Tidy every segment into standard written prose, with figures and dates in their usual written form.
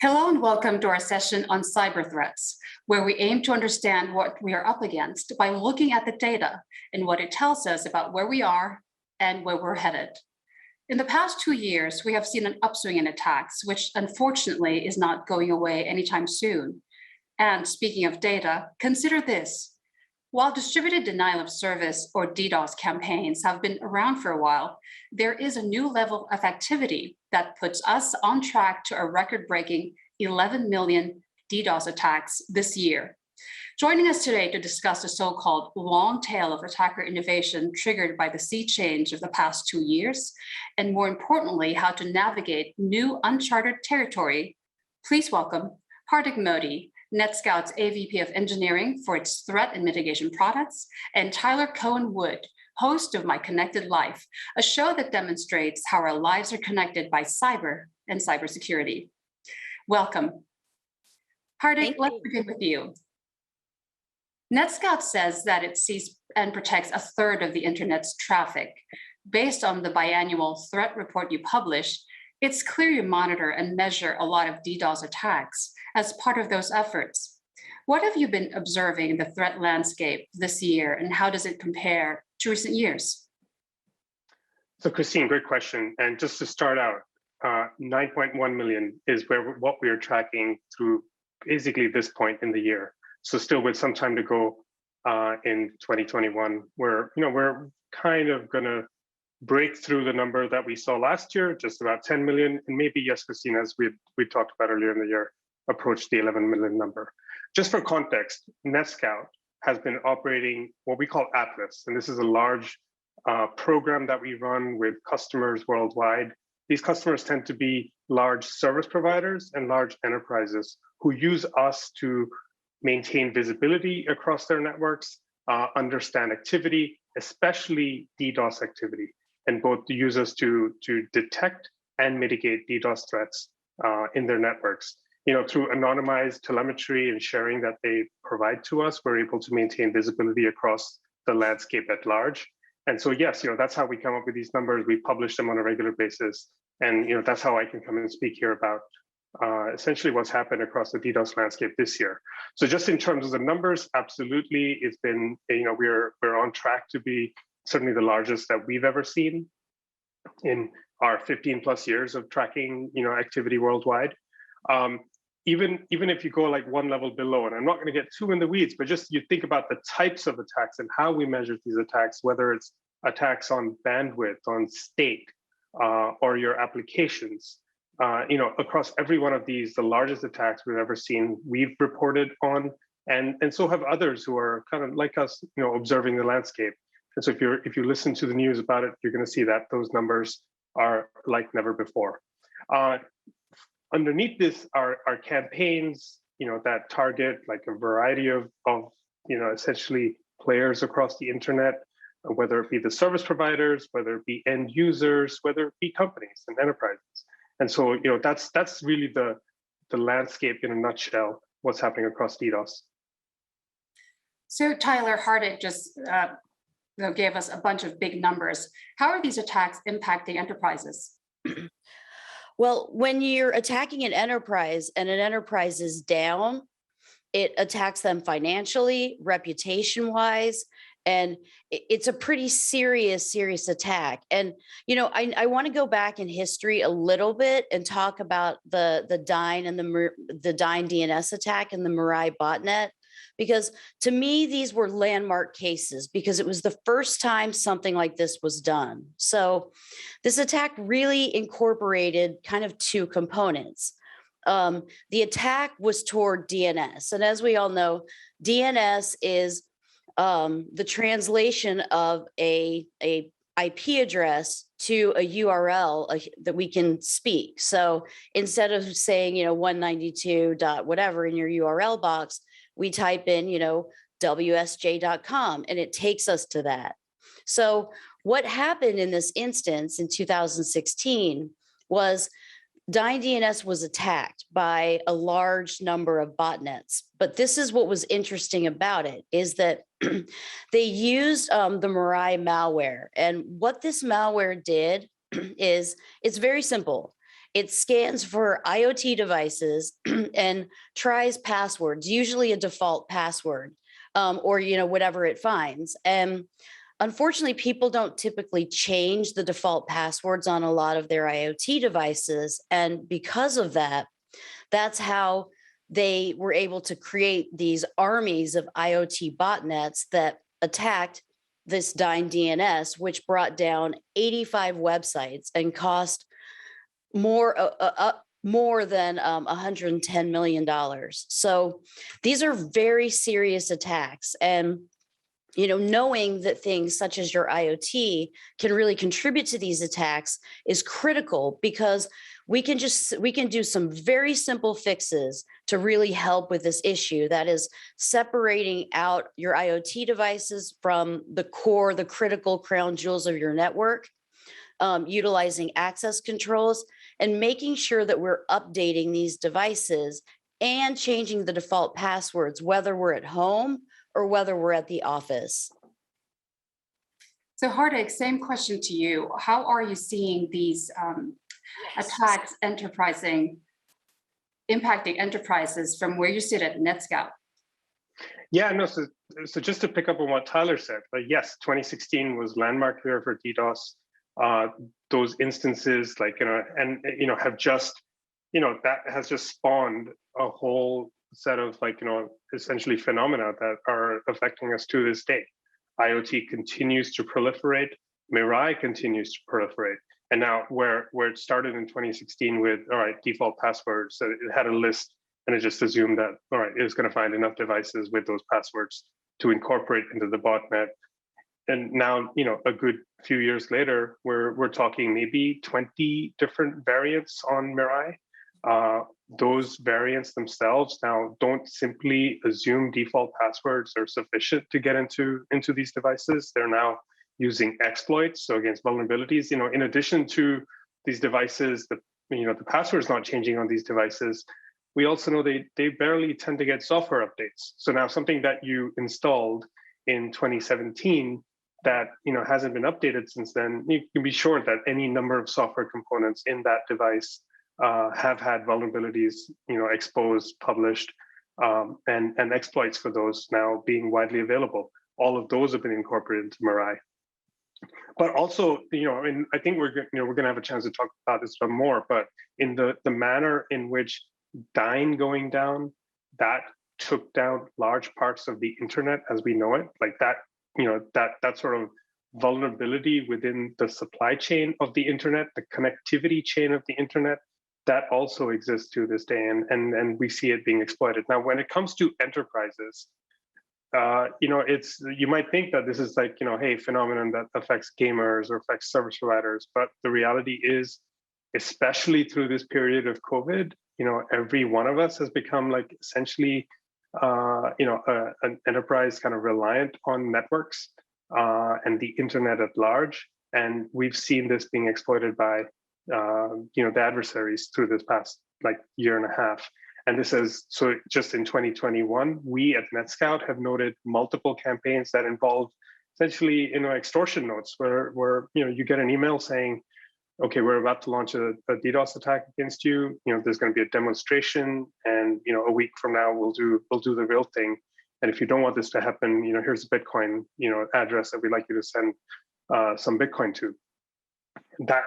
Hello and welcome to our session on cyberthreats, where we aim to understand what we are up against by looking at the data and what it tells us about where we are and where we're headed. In the past 2 years, we have seen an upswing in attacks, which unfortunately is not going away anytime soon. And speaking of data, consider this. While distributed denial of service or DDoS campaigns have been around for a while, there is a new level of activity that puts us on track to a record-breaking 11 million DDoS attacks this year. Joining us today to discuss the so-called long tail of attacker innovation triggered by the sea change of the past 2 years, and more importantly, how to navigate new uncharted territory, please welcome Hardik, NETSCOUT's AVP of Engineering for its threat and mitigation products, and Tyler Cohen Wood, host of My Connected Life, a show that demonstrates how our lives are connected by cyber and cybersecurity. Welcome. Hardik, let's begin with you. NETSCOUT says that it sees and protects a third of the internet's traffic. Based on the biannual threat report you publish, it's clear you monitor and measure a lot of DDoS attacks as part of those efforts. What have you been observing in the threat landscape this year, and how does it compare to recent years? So Christine, great question. And just to start out, 9.1 million is what we are tracking through basically this point in the year. So still with some time to go in 2021, we're kind of gonna break through the number that we saw last year, just about 10 million, and maybe, yes, Christine, as we talked about earlier in the year, approach the 11 million number. Just for context, NETSCOUT has been operating what we call Atlas, and this is a large program that we run with customers worldwide. These customers tend to be large service providers and large enterprises who use us to maintain visibility across their networks, understand activity, especially DDoS activity, and both use us to detect and mitigate DDoS threats in their networks. Through anonymized telemetry and sharing that they provide to us, we're able to maintain visibility across the landscape at large. And so, yes, that's how we come up with these numbers. We publish them on a regular basis. And, that's how I can come and speak here about essentially what's happened across the DDoS landscape this year. So just in terms of the numbers, absolutely, it's been, we're on track to be certainly the largest that we've ever seen in our 15 plus years of tracking, activity worldwide. Even if you go like one level below, and I'm not going to get too in the weeds, but just you think about the types of attacks and how we measure these attacks, whether it's attacks on bandwidth, on state, or your applications, across every one of these, the largest attacks we've ever seen, we've reported on, and so have others who are kind of like us, observing the landscape. And so if you listen to the news about it, you're going to see that those numbers are like never before. Underneath this are campaigns, that target like a variety of essentially players across the internet, whether it be the service providers, whether it be end users, whether it be companies and enterprises. And so, that's really the landscape in a nutshell, what's happening across DDoS. So Tyler, Hardik just gave us a bunch of big numbers. How are these attacks impacting enterprises? Well, when you're attacking an enterprise and an enterprise is down, it attacks them financially, reputation-wise, and it's a pretty serious attack. And, I want to go back in history a little bit and talk about the Dyn and the Dyn DNS attack and the Mirai Botnet, because to me, these were landmark cases because it was the first time something like this was done. So this attack really incorporated kind of two components. The attack was toward DNS. And as we all know, DNS is the translation of a IP address to a URL that we can speak. So instead of saying, 192 dot whatever in your URL box, we type in, wsj.com, and it takes us to that. So what happened in this instance in 2016 was Dyn DNS was attacked by a large number of botnets. But this is what was interesting about it, is that they used the Mirai malware. And what this malware did is it's very simple. It scans for IoT devices and tries passwords, usually a default password, or whatever it finds. And unfortunately, people don't typically change the default passwords on a lot of their IoT devices. And because of that, that's how they were able to create these armies of IoT botnets that attacked this Dyn DNS, which brought down 85 websites and cost more than $110 million. So these are very serious attacks. And knowing that things such as your IoT can really contribute to these attacks is critical, because we can do some very simple fixes to really help with this issue. That is separating out your IoT devices from the critical crown jewels of your network, utilizing access controls, and making sure that we're updating these devices and changing the default passwords, whether we're at home or whether we're at the office. So Hardik, same question to you. How are you seeing these attacks impacting enterprises from where you sit at NETSCOUT? Yeah, no, so just to pick up on what Tyler said, yes, 2016 was landmark year for DDoS. Those instances, have just, that has just spawned a whole set of essentially phenomena that are affecting us to this day. IoT continues to proliferate. Mirai continues to proliferate. And now where it started in 2016 with, all right, default passwords, so it had a list and it just assumed that, all right, it was going to find enough devices with those passwords to incorporate into the botnet. And now, a good few years later, we're talking maybe 20 different variants on Mirai. Those variants themselves now don't simply assume default passwords are sufficient to get into these devices. They're now using exploits, so against vulnerabilities. In addition to these devices, the password's not changing on these devices. We also know they barely tend to get software updates. So now something that you installed in 2017 that hasn't been updated since then, you can be sure that any number of software components in that device have had vulnerabilities, exposed, published, and exploits for those now being widely available. All of those have been incorporated into Mirai. But also, and I think we're going to have a chance to talk about this some more. But in the manner in which Dyn going down, that took down large parts of the internet as we know it, like that. That sort of vulnerability within the supply chain of the internet, the connectivity chain of the internet, that also exists to this day, and we see it being exploited. Now, when it comes to enterprises, you might think that this is hey, phenomenon that affects gamers or affects service providers, but the reality is, especially through this period of COVID, every one of us has become essentially an enterprise kind of reliant on networks and the internet at large. And we've seen this being exploited by, the adversaries through this past year and a half. And this is, so just in 2021, we at NETSCOUT have noted multiple campaigns that involve essentially, extortion notes where you get an email saying, okay, we're about to launch a DDoS attack against you. There's going to be a demonstration, and a week from now we'll do the real thing. And if you don't want this to happen, here's a Bitcoin address that we'd like you to send some Bitcoin to. There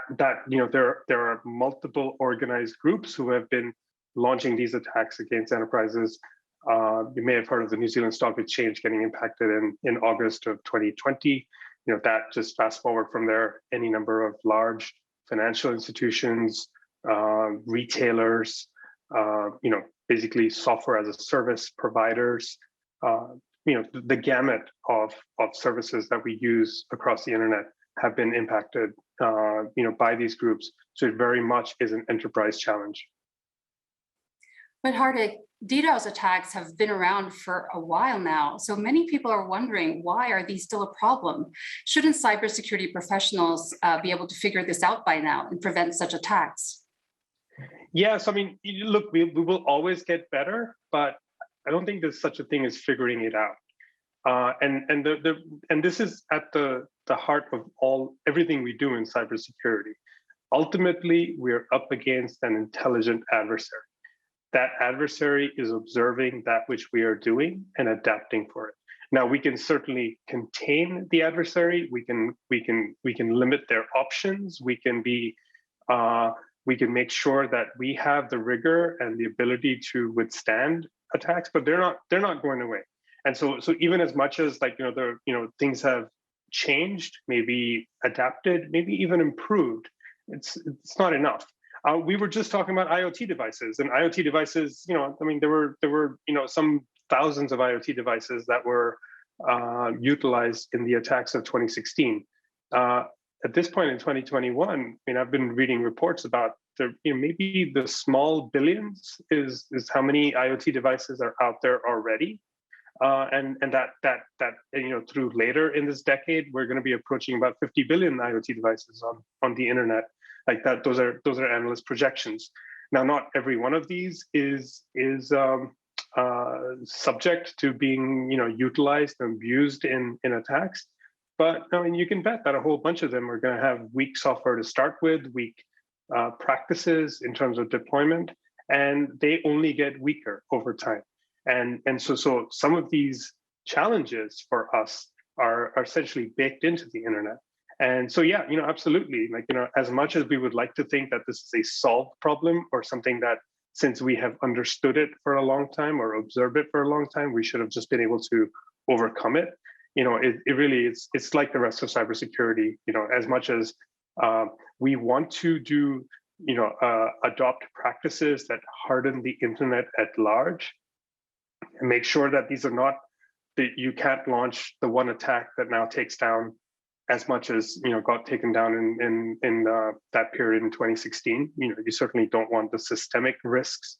are multiple organized groups who have been launching these attacks against enterprises. You may have heard of the New Zealand Stock Exchange getting impacted in August of 2020. That just fast forward from there, any number of large financial institutions, retailers, basically software as a service providers, the gamut of services that we use across the internet have been impacted, by these groups. So it very much is an enterprise challenge. But Hardik, DDoS attacks have been around for a while now. So many people are wondering, why are these still a problem? Shouldn't cybersecurity professionals be able to figure this out by now and prevent such attacks? Yes, look, we will always get better, but I don't think there's such a thing as figuring it out. And this is at the heart of everything we do in cybersecurity. Ultimately, we're up against an intelligent adversary. That adversary is observing that which we are doing and adapting for it. Now, we can certainly contain the adversary. We can limit their options. We can make sure that we have the rigor and the ability to withstand attacks, but they're not going away. And so even as much as things have changed, maybe adapted, maybe even improved, it's not enough. We were just talking about IoT devices, and IoT devices. There were some thousands of IoT devices that were utilized in the attacks of 2016. At this point in 2021, I've been reading reports about maybe the small billions is how many IoT devices are out there already, and that through later in this decade, we're going to be approaching about 50 billion IoT devices on the internet. Like that, those are analyst projections. Now, not every one of these is subject to being utilized and abused in attacks, but you can bet that a whole bunch of them are going to have weak software to start with, weak practices in terms of deployment, and they only get weaker over time. And so some of these challenges for us are essentially baked into the internet. And so, yeah, absolutely. As much as we would like to think that this is a solved problem or something that, since we have understood it for a long time or observed it for a long time, we should have just been able to overcome it. It really is. It's like the rest of cybersecurity. As much as we want to do, adopt practices that harden the internet at large, and make sure that these are not that you can't launch the one attack that now takes down as much as got taken down in that period in 2016. You certainly don't want the systemic risks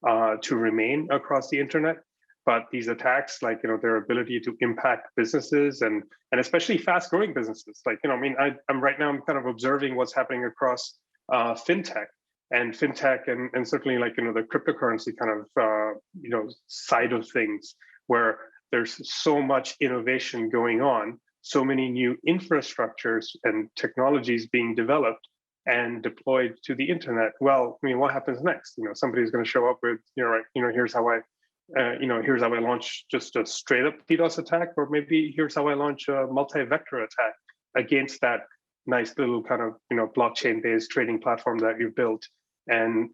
to remain across the internet, but these attacks, their ability to impact businesses and especially fast-growing businesses. I'm right now I'm kind of observing what's happening across fintech and certainly the cryptocurrency kind of side of things, where there's so much innovation going on, so many new infrastructures and technologies being developed and deployed to the internet. Well, what happens next? Somebody's going to show up with, here's how I launch just a straight up DDoS attack, or maybe here's how I launch a multi-vector attack against that nice little kind of, blockchain-based trading platform that you've built, and,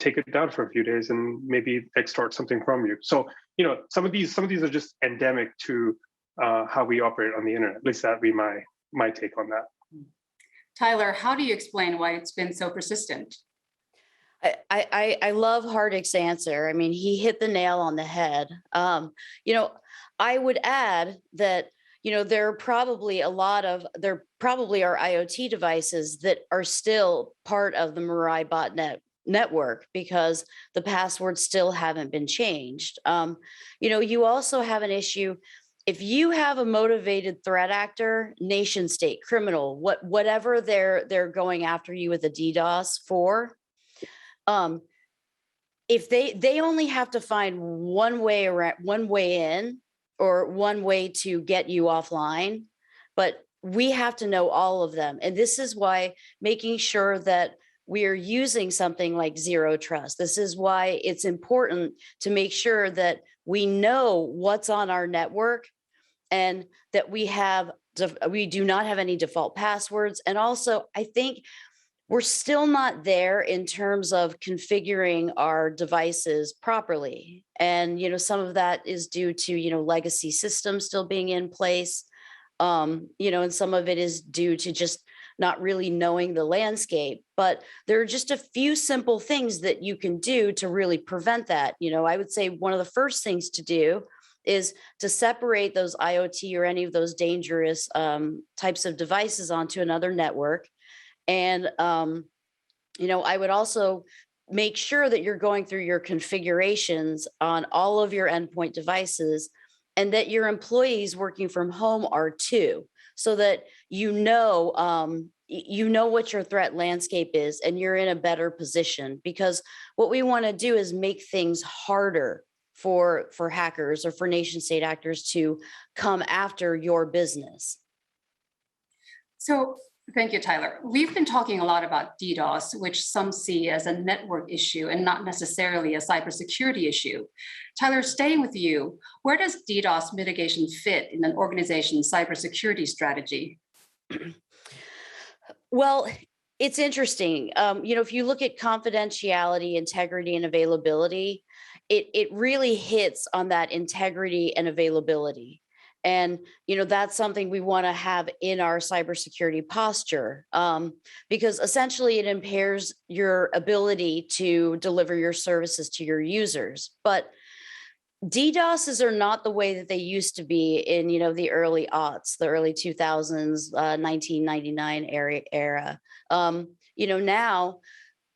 take it down for a few days and maybe extort something from you. So, some of these are just endemic to how we operate on the internet. At least that'd be my take on that. Tyler, how do you explain why it's been so persistent? I love Hardik's answer. He hit the nail on the head. I would add that, there probably are IoT devices that are still part of the Mirai Botnet network because the passwords still haven't been changed. You also have an issue. If you have a motivated threat actor, nation state, criminal, whatever they're going after you with a DDoS for, if they only have to find one way in or one way to get you offline, but we have to know all of them. And this is why making sure that we are using something like zero trust. This is why it's important to make sure that we know what's on our network and that we do not have any default passwords. And also, I think we're still not there in terms of configuring our devices properly. And, some of that is due to, legacy systems still being in place, and some of it is due to just not really knowing the landscape. But there are just a few simple things that you can do to really prevent that. I would say one of the first things to do is to separate those IoT or any of those dangerous types of devices onto another network. And, I would also make sure that you're going through your configurations on all of your endpoint devices and that your employees working from home are too, so that you know what your threat landscape is and you're in a better position. Because what we want to do is make things harder for hackers or for nation state actors to come after your business. So Thank you, Tyler. We've been talking a lot about DDoS, which some see as a network issue and not necessarily a cybersecurity issue. Tyler, staying with you, where does DDoS mitigation fit in an organization's cybersecurity strategy? Well, it's interesting. If you look at confidentiality, integrity, and availability, it really hits on that integrity and availability. And that's something we want to have in our cybersecurity posture, because essentially it impairs your ability to deliver your services to your users. But DDoSs are not the way that they used to be in, the early aughts, the early 2000s, 1999 era. Now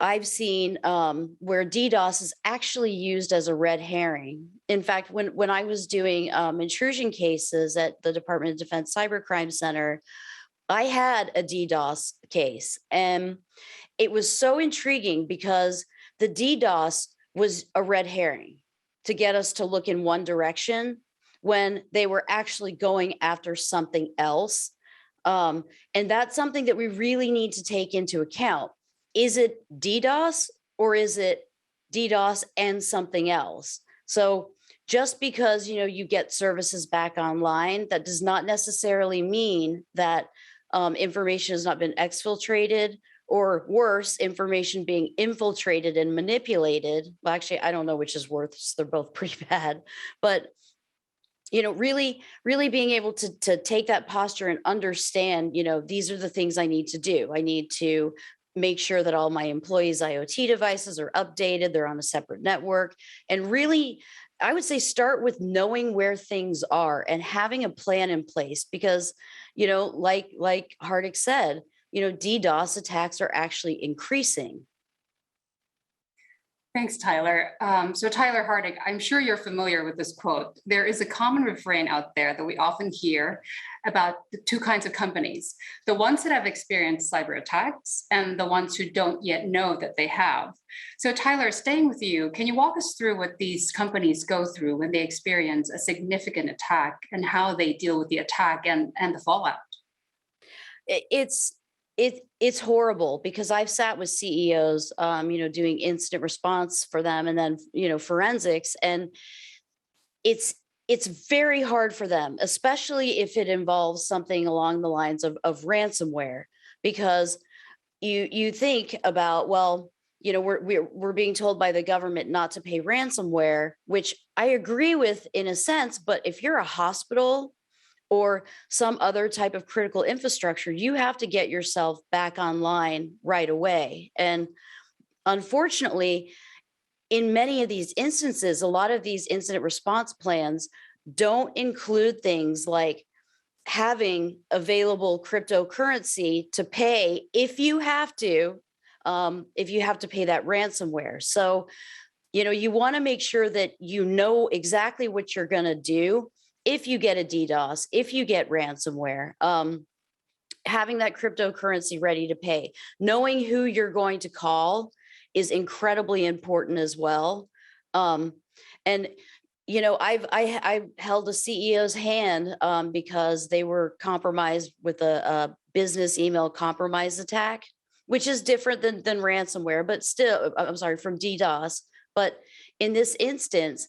I've seen where DDoS is actually used as a red herring. In fact, when I was doing intrusion cases at the Department of Defense Cybercrime Center, I had a DDoS case, and it was so intriguing because the DDoS was a red herring to get us to look in one direction when they were actually going after something else. And that's something that we really need to take into account. Is it DDoS or is it DDoS and something else? So just because you get services back online, that does not necessarily mean that information has not been exfiltrated, or worse, information being infiltrated and manipulated. Well, actually, I don't know which is worse. They're both pretty bad. But really being able to take that posture and understand, these are the things I need to do. I need to make sure that all my employees' IoT devices are updated, they're on a separate network. And really, I would say start with knowing where things are and having a plan in place, because, like Hardik said, DDoS attacks are actually increasing. Thanks, Tyler. So Tyler, Hardik, I'm sure you're familiar with this quote. There is a common refrain out there that we often hear about the two kinds of companies: the ones that have experienced cyber attacks and the ones who don't yet know that they have. So Tyler, staying with you, can you walk us through what these companies go through when they experience a significant attack and how they deal with the attack and the fallout? It's horrible, because I've sat with CEOs, doing incident response for them, and then, forensics, and it's very hard for them, especially if it involves something along the lines of ransomware, because you think about, well, we're being told by the government not to pay ransomware, which I agree with in a sense, but if you're a hospital or some other type of critical infrastructure, you have to get yourself back online right away. And unfortunately, in many of these instances, a lot of these incident response plans don't include things like having available cryptocurrency to pay if you have to pay that ransomware. So, you want to make sure that you know exactly what you're going to do if you get a DDoS, if you get ransomware. Having that cryptocurrency ready to pay, knowing who you're going to call is incredibly important as well. And I've held a CEO's hand because they were compromised with a business email compromise attack, which is different than ransomware, but still, I'm sorry, from DDoS. But in this instance,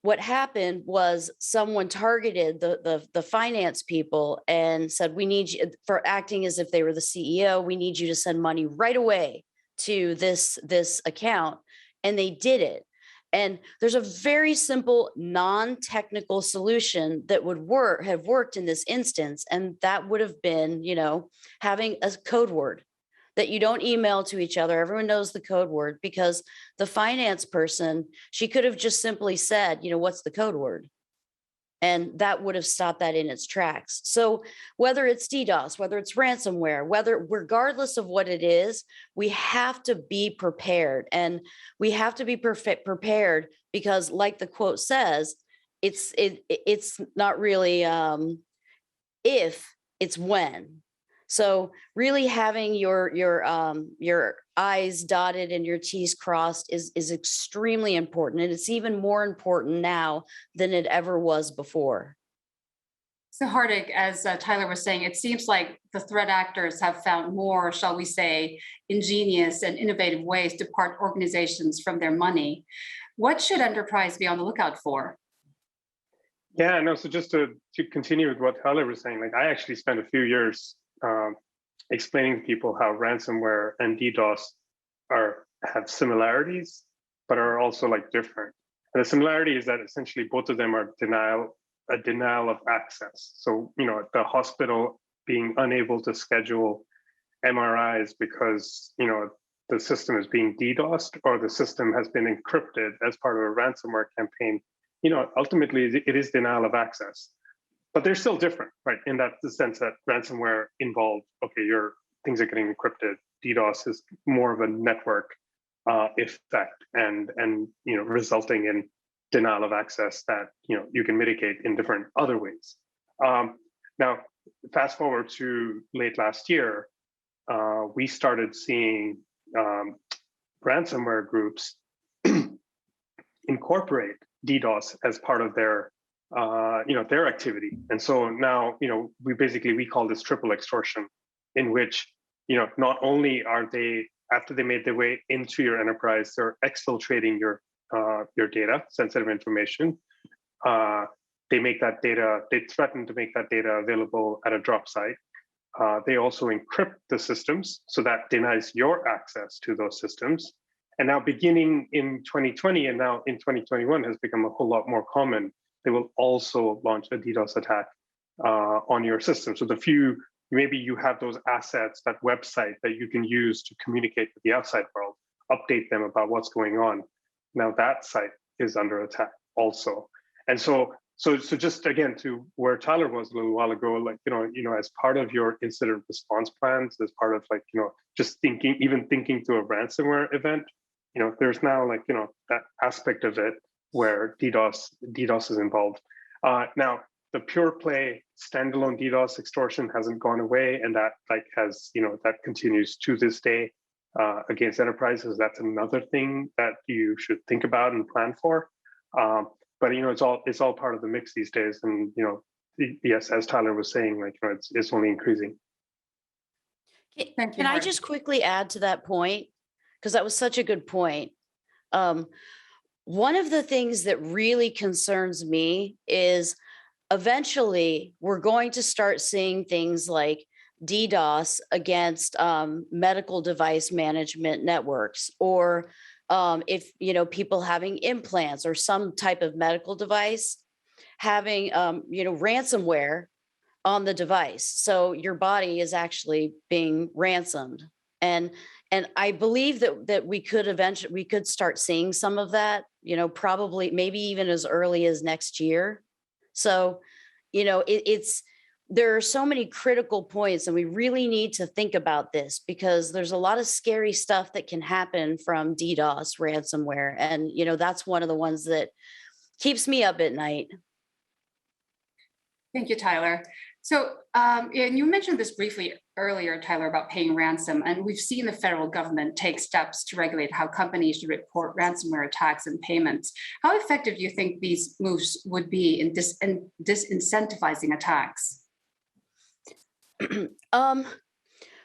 what happened was someone targeted the finance people and said, we need you, for acting as if they were the CEO, we need you to send money right away to this account. And they did it. And there's a very simple non-technical solution that would have worked in this instance. And that would have been, having a code word that you don't email to each other. Everyone knows the code word, because the finance person, she could have just simply said, what's the code word? And that would have stopped that in its tracks. So whether it's DDoS, whether it's ransomware, regardless of what it is, we have to be prepared. And we have to be prepared because, like the quote says, it's not really if, it's when. So really having your I's dotted and your T's crossed is extremely important. And it's even more important now than it ever was before. So Hardik, as Tyler was saying, it seems like the threat actors have found more, shall we say, ingenious and innovative ways to part organizations from their money. What should enterprise be on the lookout for? Yeah, no. So just to continue with what Tyler was saying, like I actually spent a few years explaining to people how ransomware and DDoS have similarities, but are also like different. And the similarity is that essentially both of them are a denial of access. So the hospital being unable to schedule MRIs because the system is being DDoSed or the system has been encrypted as part of a ransomware campaign. Ultimately it is denial of access, but they're still different, right? In that the sense that ransomware involved, okay, your things are getting encrypted. DDoS is more of a network effect and resulting in denial of access that you can mitigate in different other ways. Now, fast forward to late last year, we started seeing ransomware groups incorporate DDoS as part of their their activity. And so now we call this triple extortion, in which not only are they, after they made their way into your enterprise, they're exfiltrating your data, sensitive information. They threaten to make that data available at a drop site. They also encrypt the systems, so that denies your access to those systems. And now beginning in 2020 and now in 2021 has become a whole lot more common. They will also launch a DDoS attack on your system. So maybe you have those assets, that website that you can use to communicate with the outside world, update them about what's going on. Now that site is under attack also. And so just again to where Tyler was a little while ago, like as part of your incident response plans, as part of just thinking through a ransomware event, there's now that aspect of it where DDoS is involved. Now the pure play standalone DDoS extortion hasn't gone away, and that that continues to this day against enterprises. That's another thing that you should think about and plan for. But it's all part of the mix these days, and yes, as Tyler was saying, it's only increasing. Can I just quickly add to that point, because that was such a good point. One of the things that really concerns me is eventually we're going to start seeing things like DDoS against medical device management networks, or if people having implants or some type of medical device having ransomware on the device, so your body is actually being ransomed. And I believe that we could start seeing some of that, probably maybe even as early as next year. So there are so many critical points, and we really need to think about this, because there's a lot of scary stuff that can happen from DDoS ransomware. And, that's one of the ones that keeps me up at night. Thank you, Tyler. So, and you mentioned this briefly earlier, Tyler, about paying ransom, and we've seen the federal government take steps to regulate how companies should report ransomware attacks and payments. How effective do you think these moves would be in disincentivizing attacks?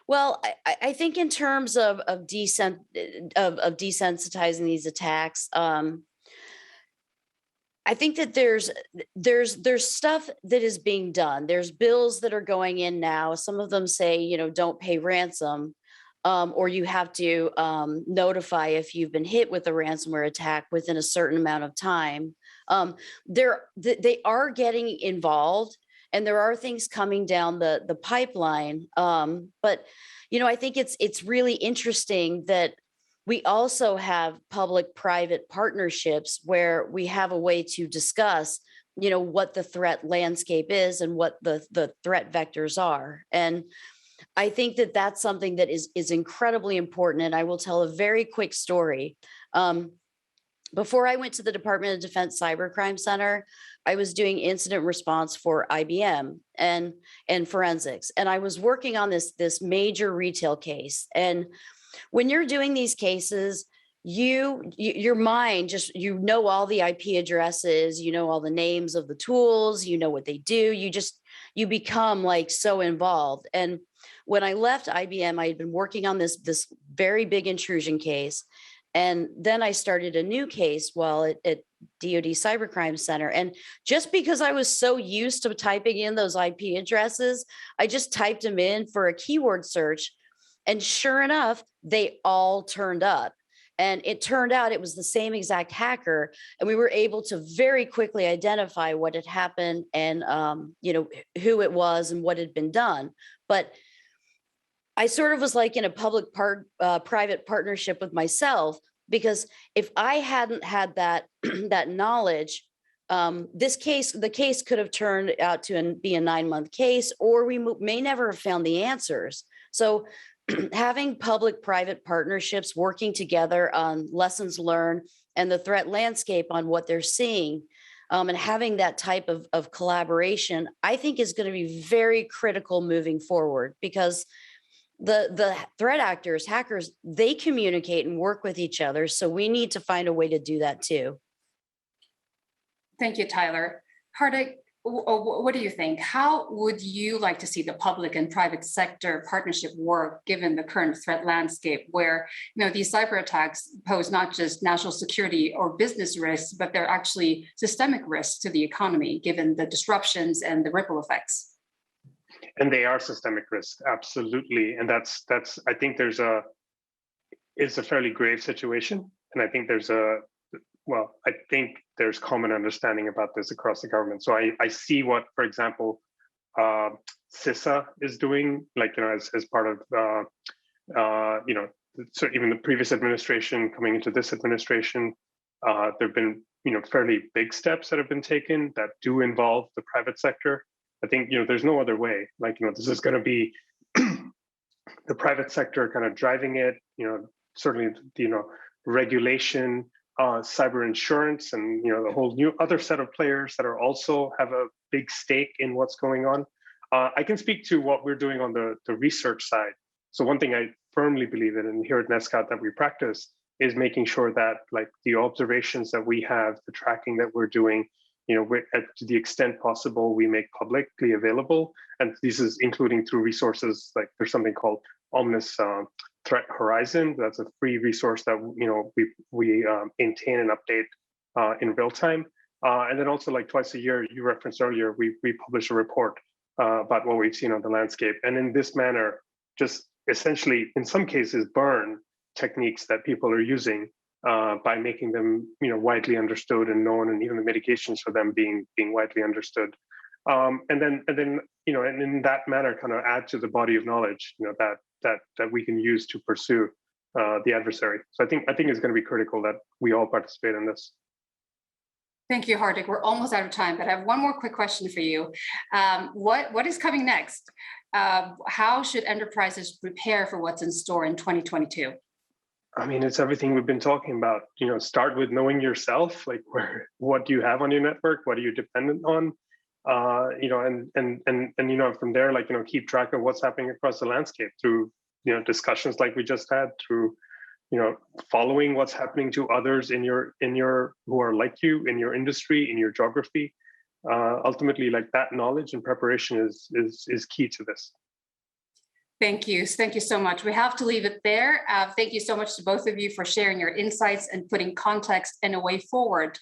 Well, I think in terms of desensitizing these attacks, I think that there's stuff that is being done. There's bills that are going in now. Some of them say, don't pay ransom, or you have to notify if you've been hit with a ransomware attack within a certain amount of time. They are getting involved, and there are things coming down the pipeline. But I think it's really interesting that we also have public-private partnerships where we have a way to discuss, what the threat landscape is and what the threat vectors are. And I think that that's something that is incredibly important. And I will tell a very quick story. Before I went to the Department of Defense Cybercrime Center, I was doing incident response for IBM and forensics. And I was working on this major retail case. And when you're doing these cases, your mind just, you know, all the IP addresses, you know, all the names of the tools, you know what they do. You become like so involved. And when I left IBM, I had been working on this very big intrusion case. And then I started a new case while at DoD Cybercrime Center. And just because I was so used to typing in those IP addresses, I just typed them in for a keyword search. And sure enough, they all turned up. And it turned out it was the same exact hacker. And we were able to very quickly identify what had happened and, you know, who it was and what had been done. But I sort of was like in a private partnership with myself, because if I hadn't had that that knowledge, the case could have turned out to be a 9-month case, or we may never have found the answers. So having public-private partnerships working together on lessons learned and the threat landscape on what they're seeing, and having that type of collaboration, I think is going to be very critical moving forward, because the threat actors, hackers, they communicate and work with each other. So we need to find a way to do that too. Thank you, Tyler. Hardik, what do you think? How would you like to see the public and private sector partnership work, given the current threat landscape, where, you know, these cyber attacks pose not just national security or business risks, but they're actually systemic risks to the economy, given the disruptions and the ripple effects? And they are systemic risks, absolutely. And that's I think it's a fairly grave situation. And I think I think there's common understanding about this across the government. So I see what, for example, CISA is doing, like, you know, as part of, you know, so even the previous administration coming into this administration, there've been, you know, fairly big steps that have been taken that do involve the private sector. I think, you know, there's no other way. Like, you know, this is going to be the private sector kind of driving it. You know, certainly, you know, regulation, cyber insurance, and, you know, the whole new other set of players that are also have a big stake in what's going on. I can speak to what we're doing on the research side. So one thing I firmly believe in, and here at NETSCOUT that we practice, is making sure that, like, the observations that we have, the tracking that we're doing, you know, to the extent possible, we make publicly available. And this is including through resources like, there's something called Omnis Threat Horizon. That's a free resource that, you know, we maintain and update in real time. And then also, like, twice a year, you referenced earlier, we publish a report about what we've seen on the landscape. And in this manner, just essentially, in some cases, burn techniques that people are using, by making them, you know, widely understood and known, and even the mitigations for them being widely understood. And then, you know, and in that manner, kind of add to the body of knowledge, you know, that we can use to pursue the adversary. So I think it's going to be critical that we all participate in this. Thank you, Hardik. We're almost out of time, but I have one more quick question for you. What is coming next? How should enterprises prepare for what's in store in 2022? I mean, it's everything we've been talking about. You know, start with knowing yourself, like, what do you have on your network? What are you dependent on? You know, and you know, from there, like, you know, keep track of what's happening across the landscape through, you know, discussions like we just had, through, you know, following what's happening to others in your who are like you, in your industry, in your geography. Ultimately, like, that knowledge and preparation is key to this. Thank you. Thank you so much. We have to leave it there. Thank you so much to both of you for sharing your insights and putting context and a way forward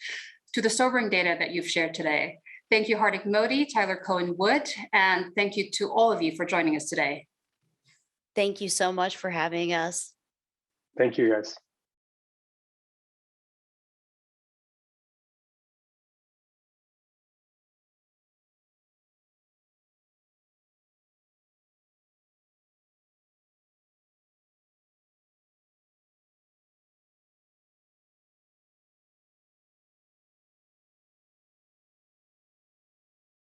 to the sobering data that you've shared today. Thank you, Hardik Modi, Tyler Cohen Wood, and thank you to all of you for joining us today. Thank you so much for having us. Thank you, guys.